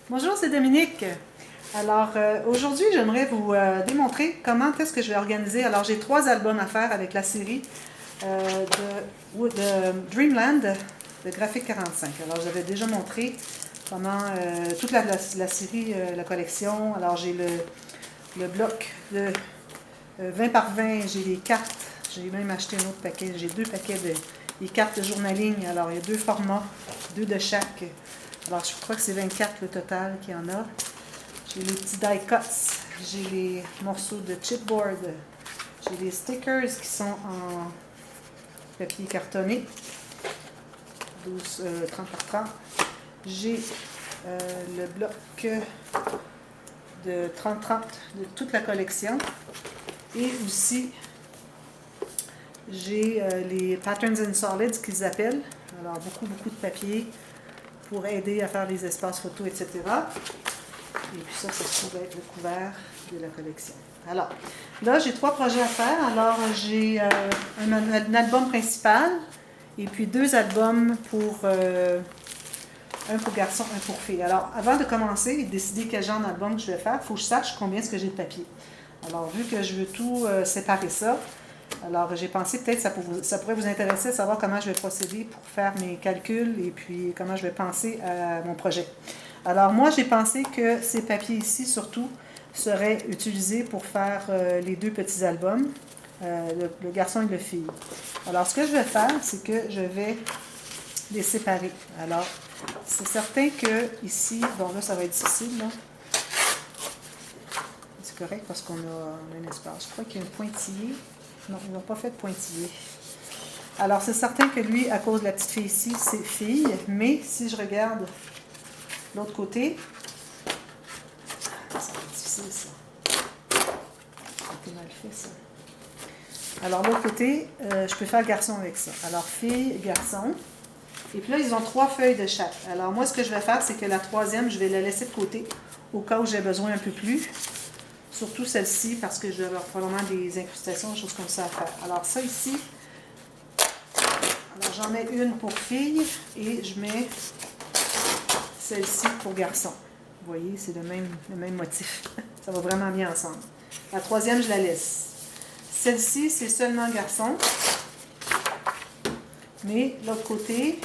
Bonjour, c'est Dominique. Alors, aujourd'hui, j'aimerais vous démontrer comment est-ce que je vais organiser. Alors, j'ai 3 albums à faire avec la série de Dreamland de Graphic 45. Alors, j'avais déjà montré comment toute la série, la collection. Alors, j'ai le bloc de 20 par 20, j'ai les cartes. J'ai même acheté un autre paquet. J'ai 2 paquets des cartes de journaling. Alors, il y a 2 formats, 2 de chaque. Alors, je crois que c'est 24 le total qu'il y en a. J'ai les petits die cuts, j'ai les morceaux de chipboard, j'ai les stickers qui sont en papier cartonné, 30 par 30. J'ai le bloc de 30-30 de toute la collection. Et aussi, j'ai les Patterns in Solids qu'ils appellent. Alors, beaucoup de papier pour aider à faire les espaces photos, etc. Et puis ça se trouve être le couvert de la collection. Alors, là, j'ai 3 projets à faire. Alors, j'ai un album principal et puis 2 albums pour un pour garçon, un pour fille. Alors, avant de commencer et de décider quel genre d'album je vais faire, il faut que je sache combien est-ce que j'ai de papier. Alors, vu que je veux tout séparer ça, alors j'ai pensé peut-être que ça pourrait vous intéresser de savoir comment je vais procéder pour faire mes calculs et puis comment je vais penser à mon projet. Alors moi, j'ai pensé que ces papiers ici, surtout, seraient utilisés pour faire les 2 petits albums, le garçon et le fille. Alors, ce que je vais faire, c'est que je vais les séparer. Alors, c'est certain que ici, bon là, ça va être difficile, là. C'est correct parce qu'on a un espace. Je crois qu'il y a un pointillé. Non, ils n'ont pas fait de pointillé. Alors, c'est certain que lui, à cause de la petite fille ici, c'est fille. Mais si je regarde l'autre côté, ça va être difficile, ça. Ça a été mal fait, ça. Alors, l'autre côté, je peux faire garçon avec ça. Alors, fille, garçon. Et puis là, ils ont 3 feuilles de chaque. Alors, moi, ce que je vais faire, c'est que la 3e, je vais la laisser de côté au cas où j'ai besoin un peu plus. Surtout celle-ci, parce que je vais avoir probablement des incrustations, des choses comme ça à faire. Alors, ça ici, alors j'en mets une pour fille et je mets celle-ci pour garçon. Vous voyez, c'est le même motif. Ça va vraiment bien ensemble. La 3e, je la laisse. Celle-ci, c'est seulement garçon. Mais l'autre côté,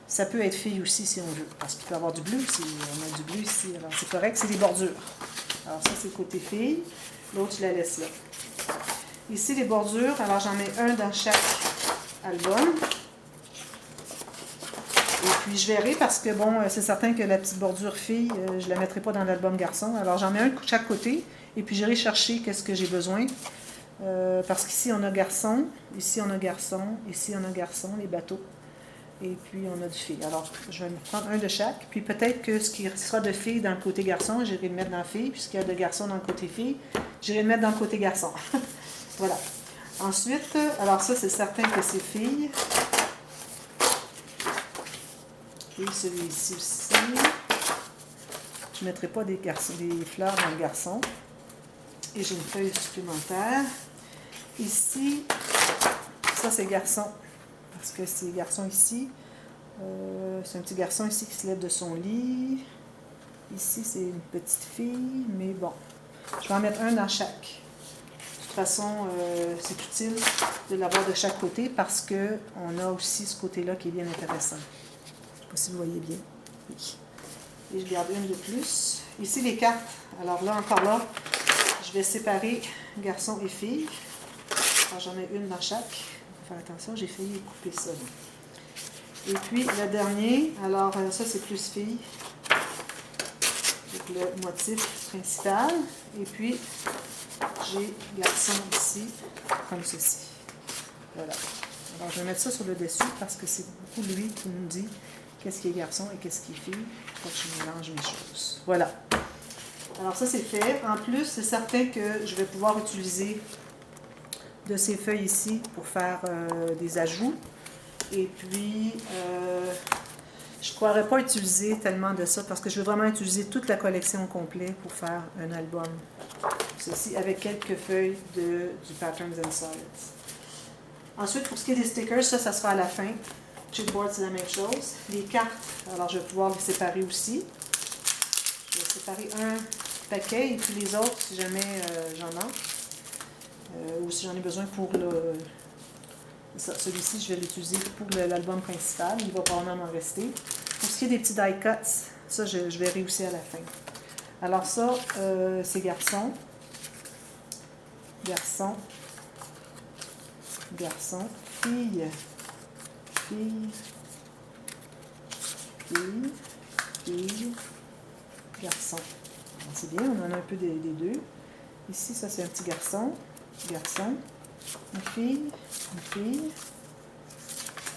ça peut être fille aussi si on veut. Parce qu'il peut y avoir du bleu aussi. On a du bleu ici. Alors, c'est correct, c'est des bordures. Alors, ça, c'est le côté fille. L'autre, je la laisse là. Ici, les bordures. Alors, j'en mets un dans chaque album. Et puis, je verrai parce que, bon, c'est certain que la petite bordure fille, je ne la mettrai pas dans l'album garçon. Alors, j'en mets un de chaque côté. Et puis, j'irai chercher qu'est-ce que j'ai besoin. Parce qu'ici, on a garçon. Ici, on a garçon. Ici, on a garçon, les bateaux. Et puis, on a du fille. Alors, je vais me prendre un de chaque. Puis, peut-être que ce qui sera de fille dans le côté garçon, j'irai le mettre dans fille. Puis, ce qu'il y a de garçon dans le côté fille, j'irai le mettre dans le côté garçon. Voilà. Ensuite, alors ça, c'est certain que c'est fille. Et celui-ci aussi. Je ne mettrai pas des fleurs dans le garçon. Et j'ai une feuille supplémentaire. Ici, ça, c'est garçon. Parce que c'est garçon ici. C'est un petit garçon ici qui se lève de son lit. Ici, c'est une petite fille. Mais bon, je vais en mettre un dans chaque. De toute façon, c'est utile de l'avoir de chaque côté parce qu'on a aussi ce côté-là qui est bien intéressant. Je ne sais pas si vous voyez bien. Oui. Et je garde une de plus. Ici, les cartes. Alors là, encore là, je vais séparer garçon et fille. Alors, j'en mets une dans chaque. Faire attention, j'ai failli couper ça. Et puis, le dernier, alors ça, c'est plus fille. Avec le motif principal. Et puis, j'ai garçon ici, comme ceci. Voilà. Alors, je vais mettre ça sur le dessus parce que c'est beaucoup lui qui nous dit qu'est-ce qui est garçon et qu'est-ce qui est fille. Pour que je mélange mes choses. Voilà. Alors, ça, c'est fait. En plus, c'est certain que je vais pouvoir utiliser de ces feuilles ici pour faire des ajouts. Et puis, je ne croirais pas utiliser tellement de ça parce que je veux vraiment utiliser toute la collection au complet pour faire un album. Ceci avec quelques feuilles du Patterns and Solids. Ensuite, pour ce qui est des stickers, ça sera à la fin. Chipboard, c'est la même chose. Les cartes, alors je vais pouvoir les séparer aussi. Je vais séparer un paquet et puis les autres, si jamais j'en ai. Ou si j'en ai besoin pour le... Celui-ci, je vais l'utiliser pour l'album principal. Il va probablement m'en rester. Pour ce qui est des petits die cuts, ça, je verrai aussi à la fin. Alors ça, c'est garçon. Garçon. Garçon. Fille. Fille. Fille. Fille. Garçon. C'est bien, on en a un peu des deux. Ici, ça, c'est un petit garçon. Garçon. Une fille. Une fille.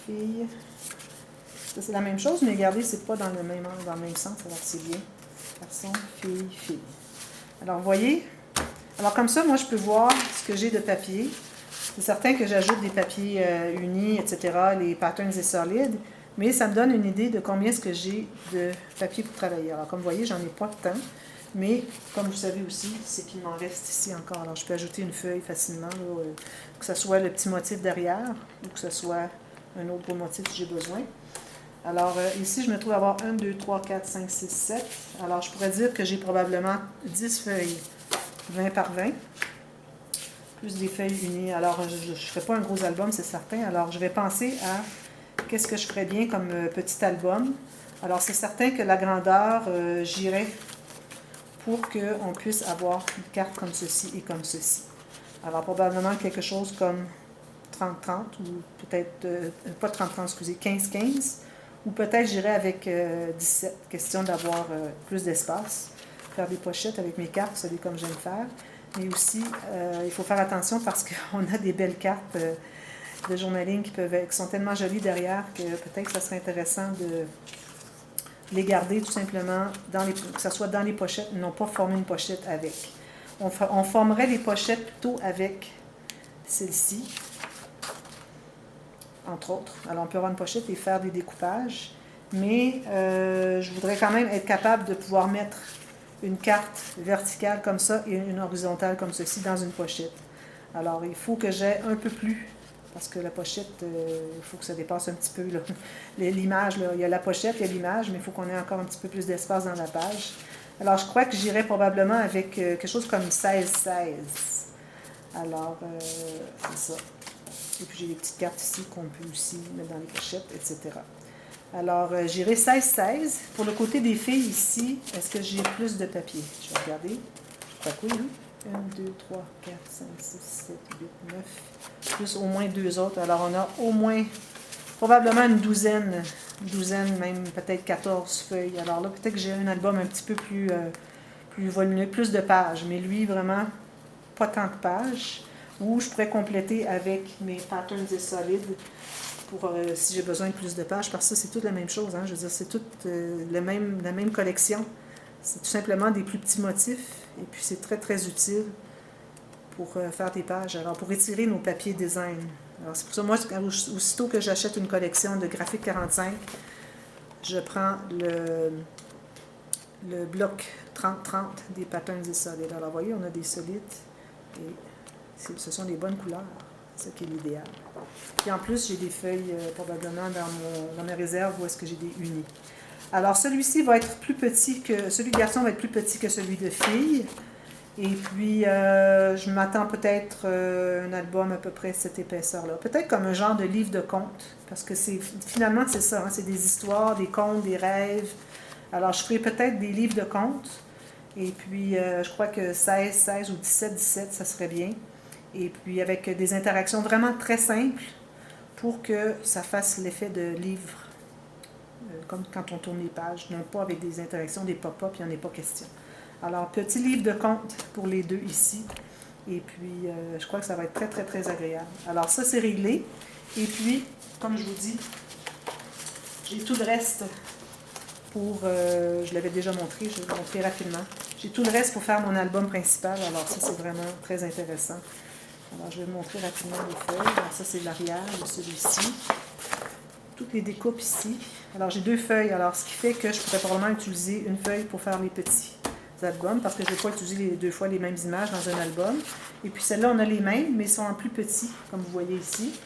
Fille. Ça, c'est la même chose, mais regardez, c'est pas dans le même sens, alors c'est bien. Garçon, fille, fille. Alors, vous voyez? Alors, comme ça, moi, je peux voir ce que j'ai de papier. C'est certain que j'ajoute des papiers unis, etc., les patterns et solides, mais ça me donne une idée de combien est-ce que j'ai de papier pour travailler. Alors, comme vous voyez, j'en ai pas tant, mais comme vous savez aussi, c'est qu'il m'en reste ici encore. Alors, je peux ajouter une feuille facilement, là, que ce soit le petit motif derrière ou que ce soit un autre gros motif si j'ai besoin. Alors, ici, je me trouve à avoir 1, 2, 3, 4, 5, 6, 7. Alors, je pourrais dire que j'ai probablement 10 feuilles 20 par 20, plus des feuilles unies. Alors, je ne ferai pas un gros album, c'est certain. Alors, je vais penser à qu'est-ce que je ferais bien comme petit album. Alors, c'est certain que la grandeur, j'irai pour qu'on puisse avoir une carte comme ceci et comme ceci. Alors, probablement quelque chose comme 30-30, ou peut-être, pas 30-30, excusez, 15-15, ou peut-être j'irai avec 17, question d'avoir plus d'espace. Faire des pochettes avec mes cartes, vous savez comme j'aime faire. Mais aussi, il faut faire attention parce qu'on a des belles cartes de journaling qui sont tellement jolies derrière que peut-être que ça serait intéressant de les garder tout simplement, que ce soit dans les pochettes, non pas former une pochette avec. On formerait les pochettes plutôt avec celle-ci, entre autres. Alors, on peut avoir une pochette et faire des découpages, mais je voudrais quand même être capable de pouvoir mettre une carte verticale comme ça et une horizontale comme ceci dans une pochette. Alors, il faut que j'aie un peu plus, parce que la pochette, il faut que ça dépasse un petit peu l'image. Il y a la pochette, il y a l'image, mais il faut qu'on ait encore un petit peu plus d'espace dans la page. Alors, je crois que j'irai probablement avec quelque chose comme 16-16. Alors, c'est ça. Et puis, j'ai des petites cartes ici qu'on peut aussi mettre dans les pochettes, etc. Alors, j'irai 16-16. Pour le côté des filles ici, est-ce que j'ai plus de papier? Je vais regarder. Je crois que oui. 1, 2, 3, 4, 5, 6, 7, 8, 9. Plus au moins 2 autres. Alors, on a au moins, probablement une douzaine, même peut-être 14 feuilles. Alors là, peut-être que j'ai un album un petit peu plus volumineux, plus de pages. Mais lui, vraiment, pas tant de pages. Ou je pourrais compléter avec mes patterns et solides. Pour, si j'ai besoin de plus de pages, parce que ça, c'est toute la même chose. Hein? Je veux dire, c'est toute la même collection. C'est tout simplement des plus petits motifs. Et puis, c'est très, très utile pour faire des pages. Alors, pour étirer nos papiers design. Alors, c'est pour ça, moi, aussitôt que j'achète une collection de Graphique 45, je prends le bloc 30-30 des patterns et solides. Alors, vous voyez, on a des solides et ce sont des bonnes couleurs. C'est ça qui est l'idéal. Puis en plus, j'ai des feuilles probablement dans mes réserves où est-ce que j'ai des unis. Alors, celui-ci va être plus petit que... Celui de garçon va être plus petit que celui de fille. Et puis, je m'attends peut-être un album à peu près cette épaisseur-là. Peut-être comme un genre de livre de contes. Parce que finalement, c'est ça. Hein, c'est des histoires, des contes, des rêves. Alors, je ferai peut-être des livres de contes. Et puis, je crois que 16 ou 17, ça serait bien. Et puis avec des interactions vraiment très simples pour que ça fasse l'effet de livre, comme quand on tourne les pages, non pas avec des interactions, des pop-up, il n'y en a pas question. Alors, petit livre de contes pour les deux ici. Et puis, je crois que ça va être très, très, très agréable. Alors, ça, c'est réglé. Et puis, comme je vous dis, j'ai tout le reste pour... je l'avais déjà montré, je vais vous montrer rapidement. J'ai tout le reste pour faire mon album principal. Alors, ça, c'est vraiment très intéressant. Alors, je vais vous montrer rapidement les feuilles. Alors, ça, c'est l'arrière de celui-ci. Toutes les découpes ici. Alors, j'ai 2 feuilles. Alors, ce qui fait que je pourrais probablement utiliser une feuille pour faire les petits albums parce que je ne vais pas utiliser 2 fois les mêmes images dans un album. Et puis, celle-là, on a les mêmes, mais ils sont en plus petits, comme vous voyez ici.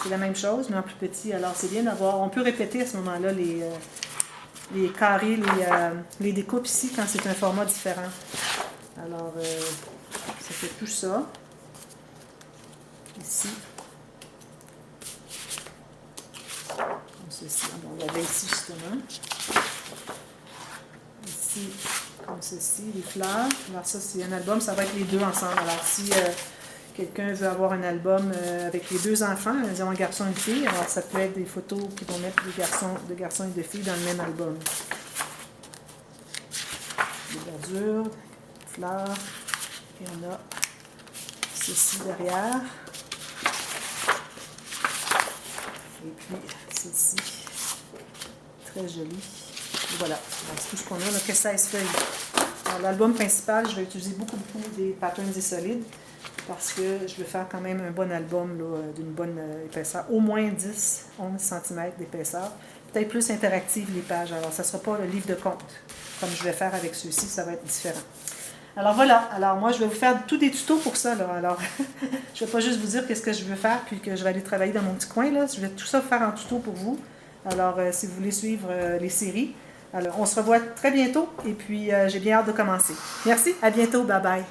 C'est la même chose, mais en plus petit. Alors, c'est bien d'avoir... On peut répéter à ce moment-là les carrés, les découpes ici quand c'est un format différent. Alors, ça fait tout ça. Ici. Comme ceci. On l'avait ici, justement. Ici, comme ceci, les fleurs. Alors, ça, c'est un album. Ça va être les deux ensemble. Alors, si quelqu'un veut avoir un album avec les deux enfants, disons un garçon et une fille, alors ça peut être des photos qui vont mettre de garçons et de filles dans le même album. Des verdures, des fleurs, et on a ceci derrière. Et puis ceci, très joli. Et voilà, c'est tout ce qu'on a. On a que 16 feuilles. Alors l'album principal, je vais utiliser beaucoup des patterns et solides, parce que je veux faire quand même un bon album d'une bonne épaisseur, au moins 10-11 cm d'épaisseur, peut-être plus interactive les pages. Alors, ça ne sera pas le livre de compte, comme je vais faire avec ceux-ci, ça va être différent. Alors voilà, alors moi je vais vous faire tous des tutos pour ça, là. Alors, je ne vais pas juste vous dire qu'est-ce que je veux faire, puis que je vais aller travailler dans mon petit coin, là. Je vais tout ça faire en tuto pour vous. Alors, si vous voulez suivre les séries, alors on se revoit très bientôt, et puis j'ai bien hâte de commencer. Merci, à bientôt, bye bye.